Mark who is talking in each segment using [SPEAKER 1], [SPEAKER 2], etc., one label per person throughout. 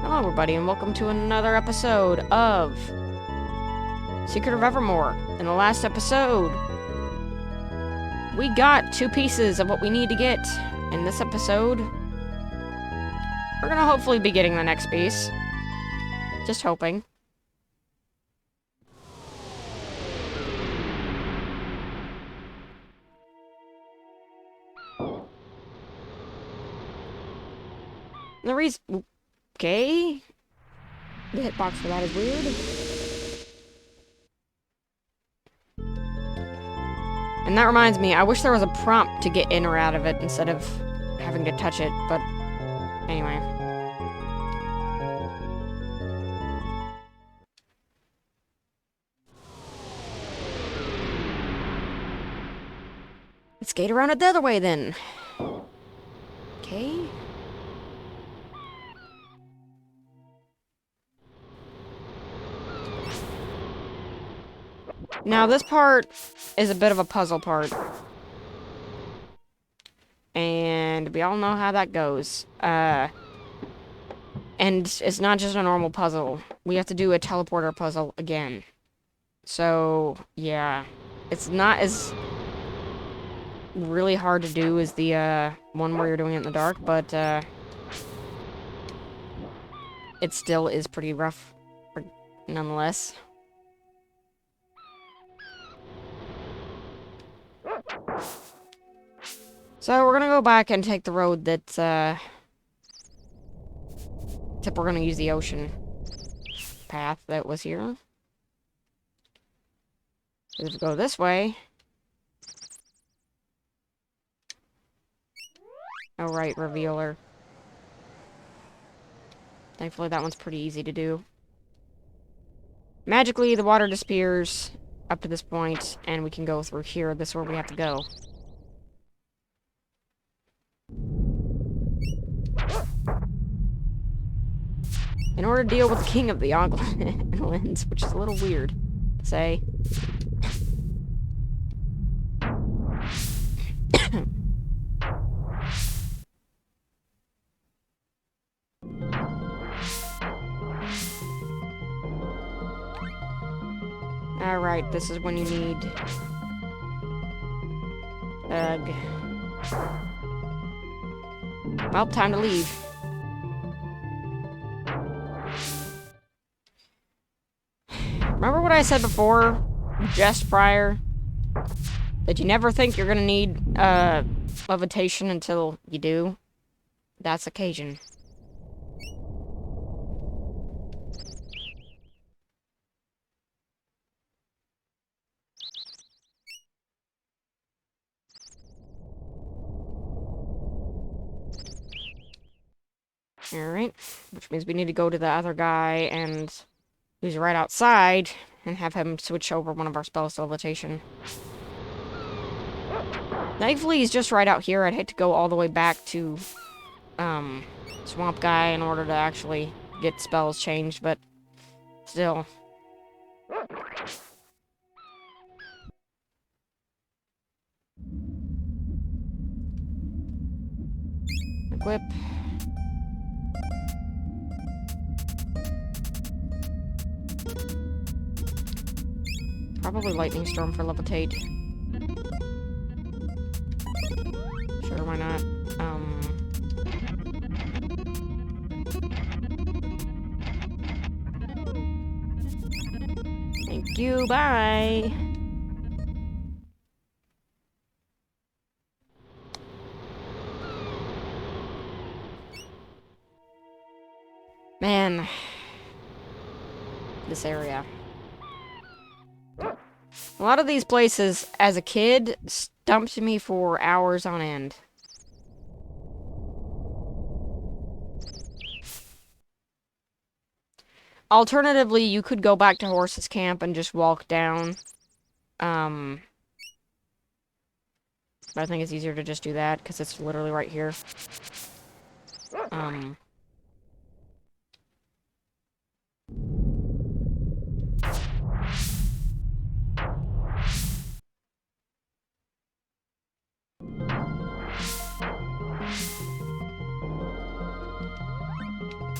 [SPEAKER 1] Hello everybody and welcome to another episode of Secret of Evermore. In the last episode, we got 2 pieces of what we need to get. In this episode, we're gonna hopefully be getting the next piece. Just hoping. The reason... Okay. The hitbox for that is weird. And that reminds me, I wish there was a prompt to get in or out of it instead of having to touch it, but anyway. Let's skate around it the other way then. Okay. Now, this part is a bit of a puzzle part. And we all know how that goes. And it's not just a normal puzzle. We have to do a teleporter puzzle again. So, yeah. It's not as really hard to do as the, one where you're doing it in the dark, but, it still is pretty rough, nonetheless. So we're gonna go back and take the road that's, except we're gonna use the ocean path that was here. If we go this way... Oh, right, revealer. Thankfully, that one's pretty easy to do. Magically, the water disappears up to this point, and we can go through here. This is where we have to go. In order to deal with the King of the Islands, which is a little weird to say. Alright, this is when you need... Ugh. Well, time to leave. Remember what I said before, just prior? That you never think you're gonna need, levitation until you do? That's occasion. Alright, which means we need to go to the other guy and who's right outside and have him switch over one of our spells to levitation. Thankfully, he's just right out here. I'd hate to go all the way back to, Swamp Guy in order to actually get spells changed, but still. Equip. Probably Lightning Storm for levitate. Sure, why not? Thank you, bye! Man. This area. A lot of these places, as a kid, stumped me for hours on end. Alternatively, you could go back to Horse's Camp and just walk down. But I think it's easier to just do that, because it's literally right here.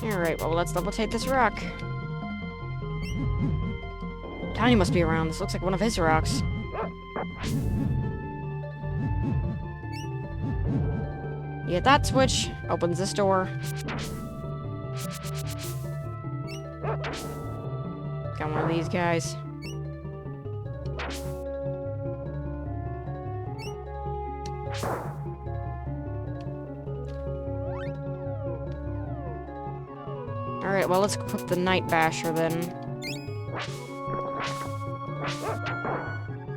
[SPEAKER 1] Alright, well, let's levitate this rock. Tiny must be around. This looks like one of his rocks. You hit that switch, opens this door. Got one of these guys. Alright, well, let's equip the Night Basher then.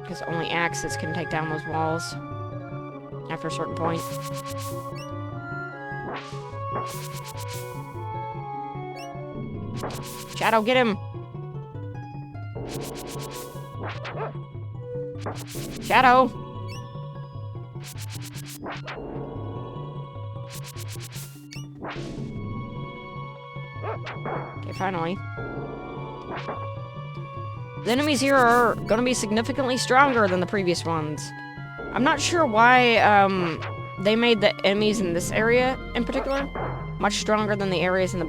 [SPEAKER 1] Because only axes can take down those walls. After a certain point. Shadow, get him! Shadow! Okay, finally. The enemies here are gonna be significantly stronger than the previous ones. I'm not sure why, they made the enemies in this area, in particular, much stronger than the enemies in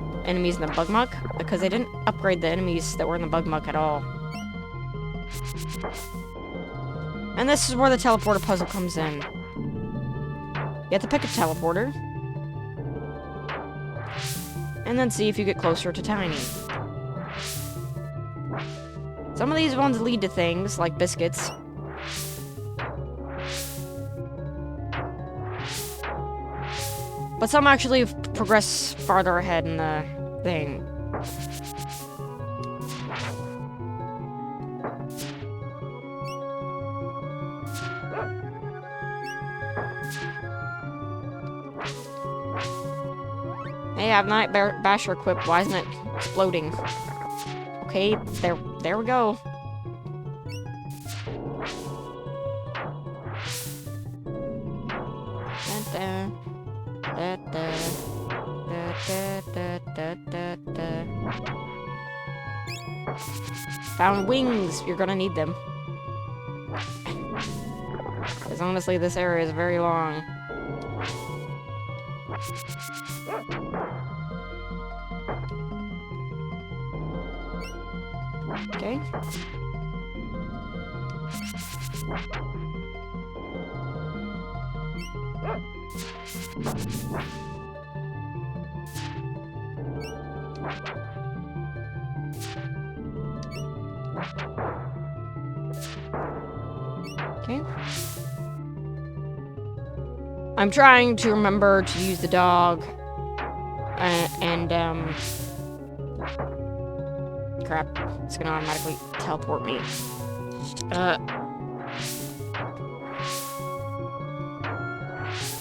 [SPEAKER 1] the Bug Muck, because they didn't upgrade the enemies that were in the Bug Muck at all. And this is where the teleporter puzzle comes in. You have to pick a teleporter, and then see if you get closer to Tiny. Some of these ones lead to things, like biscuits. But some actually progress farther ahead in the thing. Hey, I have Night Basher equipped. Why isn't it exploding? Okay, there we go. Found wings. You're gonna need them. Because honestly, this area is very long. Okay. Okay. I'm trying to remember to use the dog. Crap. It's gonna automatically teleport me.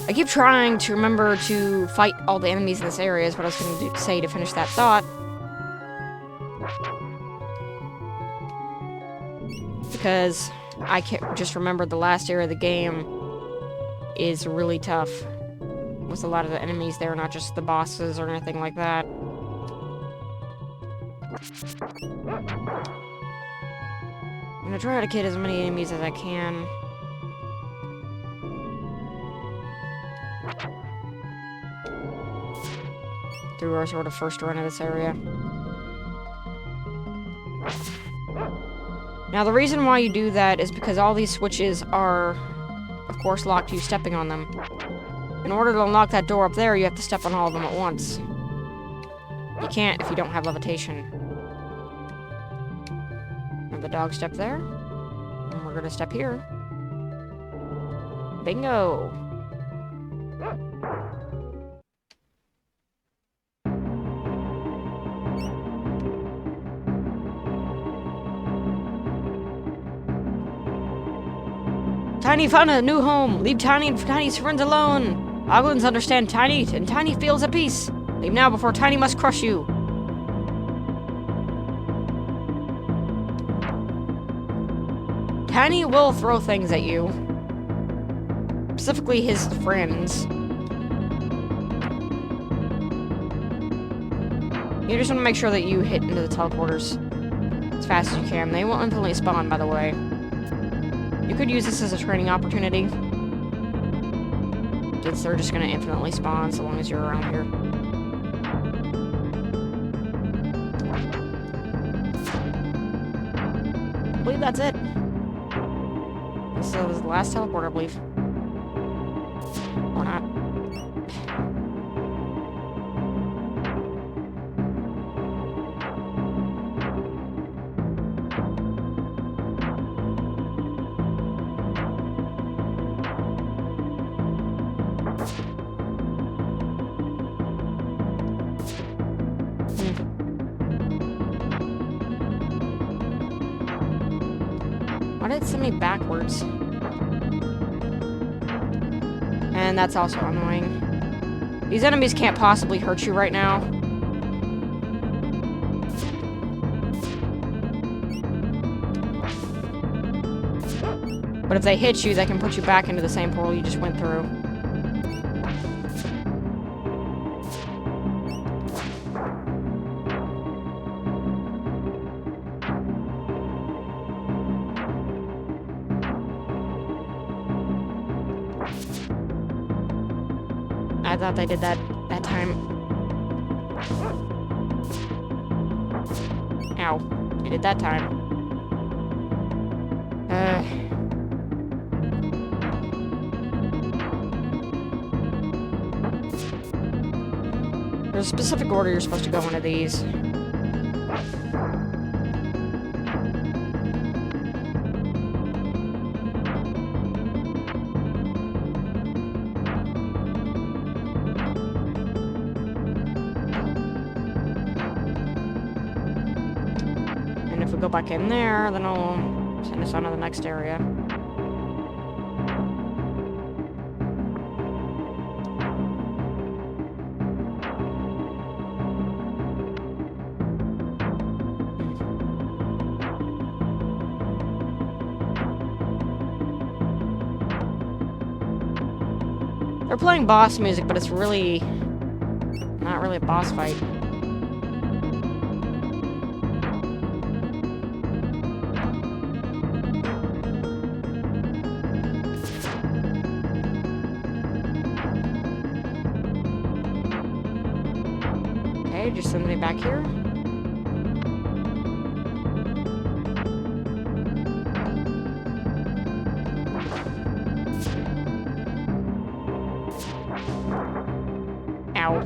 [SPEAKER 1] I keep trying to remember to fight all the enemies in this area is what I was gonna say to finish that thought. Because I can't just remember the last area of the game is really tough. With a lot of the enemies there, not just the bosses or anything like that. I'm gonna try to get as many enemies as I can. Through our sort of first run of this area. Now, the reason why you do that is because all these switches are, of course, locked to you stepping on them. In order to unlock that door up there, you have to step on all of them at once. You can't if you don't have levitation. And the dog step there. And we're gonna step here. Bingo! Tiny found a new home. Leave Tiny and Tiny's friends alone. Oglins understand Tiny, and Tiny feels at peace. Leave now before Tiny must crush you. Tiny will throw things at you. Specifically his friends. You just want to make sure that you hit into the teleporters as fast as you can. They won't infinitely spawn, by the way. You could use this as a training opportunity. Since they're just gonna infinitely spawn so long as you're around here. believe that's it. This was the last teleport, I believe. Or not. Why did it send me backwards? And that's also annoying. These enemies can't possibly hurt you right now. But if they hit you, they can put you back into the same portal you just went through. I thought they did that time. Ow. They did that time. There's a specific order you're supposed to go into these. And if we go back in there, then it'll send us on to the next area. They're playing boss music, but it's really not really a boss fight. Okay, just send me back here. Ow.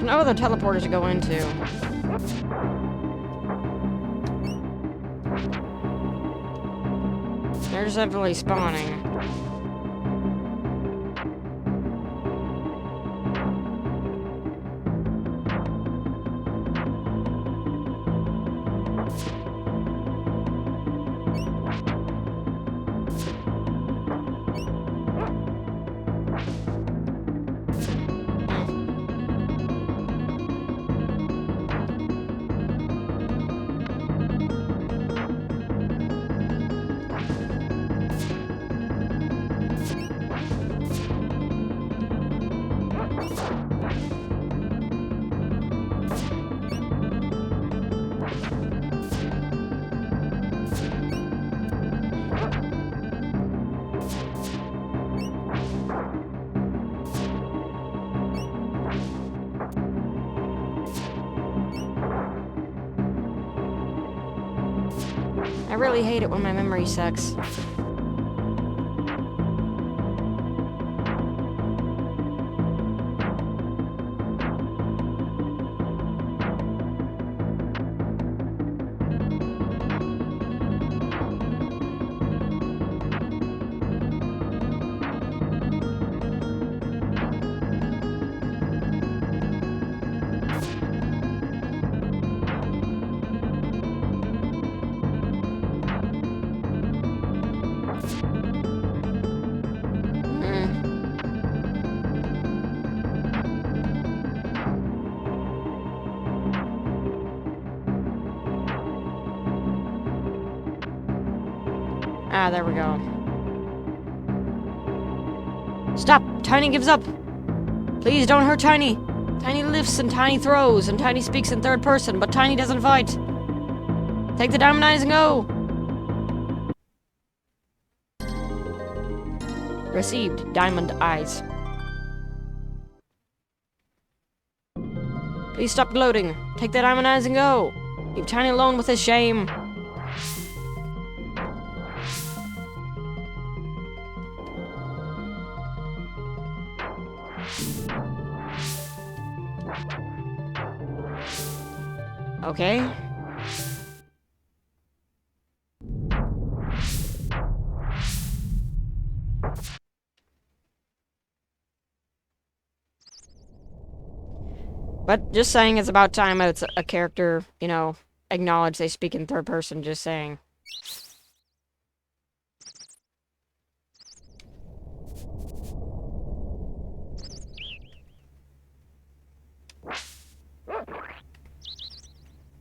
[SPEAKER 1] No other teleporters to go into. There's definitely spawning. really hate it when my memory sucks. Ah, there we go. Stop! Tiny gives up! Please don't hurt Tiny! Tiny lifts and Tiny throws, and Tiny speaks in third person, but Tiny doesn't fight. Take the diamond eyes and go! Received diamond eyes. Please stop gloating. Take the diamond eyes and go! Leave Tiny alone with his shame. Okay. But just saying, it's about time it's a character, you know, acknowledge they speak in third person, just saying.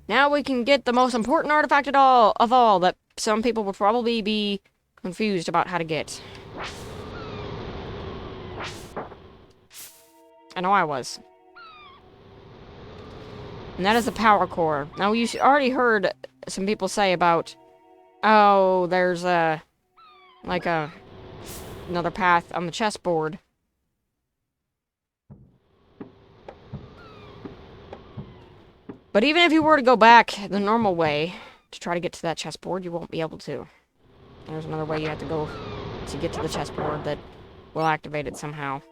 [SPEAKER 1] Now we can get the most important artifact of all that some people would probably be confused about how to get. I know I was. And that is the power core. Now, you already heard some people say about, oh, there's another path on the chessboard. But even if you were to go back the normal way to try to get to that chessboard, you won't be able to. There's another way you have to go to get to the chessboard that will activate it somehow.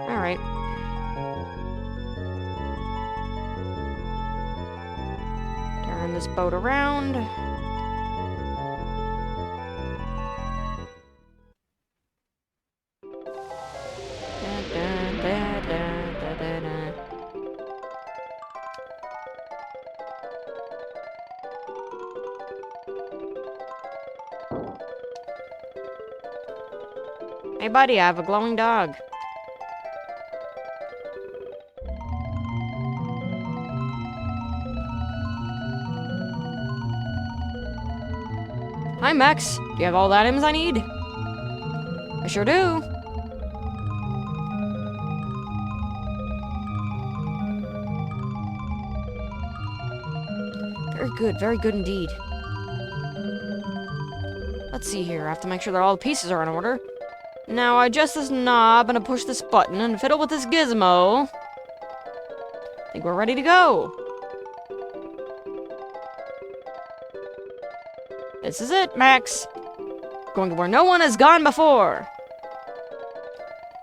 [SPEAKER 1] Alright. Turn this boat around. Hey buddy, I have a glowing dog. Hi, Max. Do you have all the items I need? I sure do. Very good indeed. Let's see here. I have to make sure that all the pieces are in order. Now I adjust this knob and I push this button and fiddle with this gizmo. I think we're ready to go. This is it, Max. Going to where no one has gone before.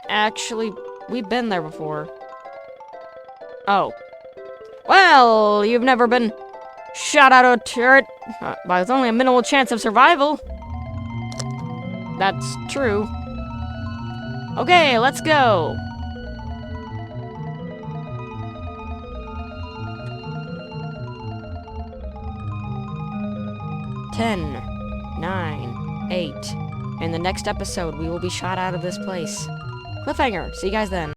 [SPEAKER 1] Actually, we've been there before. Oh. Well, you've never been shot out of a turret with only a minimal chance of survival. That's true. Okay, let's go. Ten, 9, 8. In the next episode, we will be shot out of this place. Cliffhanger. See you guys then.